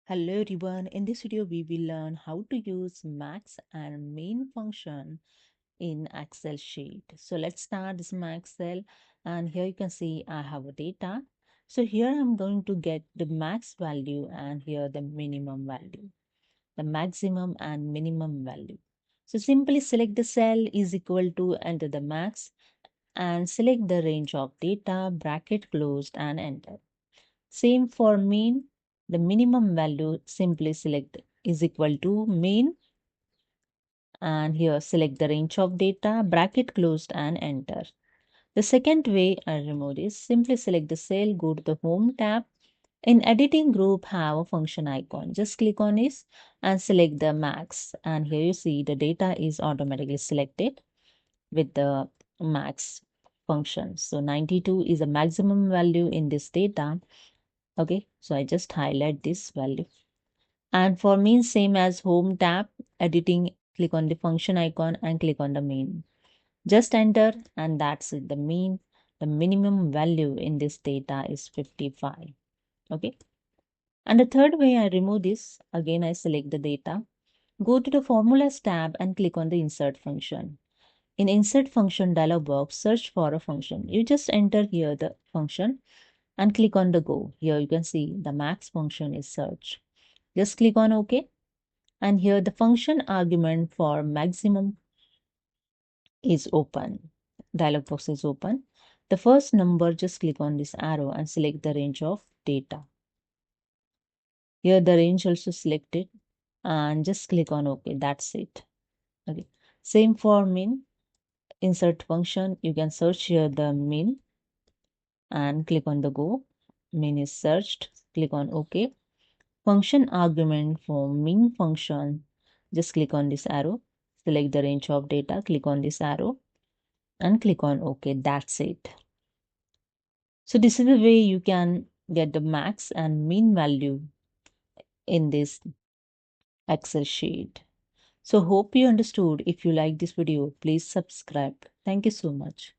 Hello everyone, in this video we will learn how to use max and min function in Excel sheet. So let's start this Excel, and here you can see I have a data. So here I'm going to get the max value and here the minimum value, the maximum and minimum value. So simply select the cell is equal to enter the max and select the range of data, bracket closed and enter. Same for mean. The minimum value simply select is equal to mean and here select the range of data, bracket closed and enter. The second way I remove is simply select the cell, go to the home tab. In editing group have a function icon. Just click on this and select the max and here you see the data is automatically selected with the max function. So 92 is a maximum value in this data. Okay, so I just highlight this value. And for mean, same as home tab, editing, click on the function icon and click on the mean. Just enter and that's it. The mean, the minimum value in this data is 55. Okay. And the third way I remove this, again I select the data, go to the formulas tab and click on the insert function. In insert function dialog box, search for a function. You just enter here the function and click on the go. Here you can see the max function is search. Just click on OK. And here the function argument for maximum is open. Dialog box is open. The first number, just click on this arrow and select the range of data. Here the range also selected and just click on OK. That's it. Okay. Same for min. Insert function. You can search here the min and click on the go. Min is searched. Click on OK. Function argument for min function. Just click on this arrow. Select the range of data. Click on this arrow and click on OK. That's it. So this is the way you can get the max and min value in this Excel sheet. So hope you understood. If you like this video, please subscribe. Thank you so much.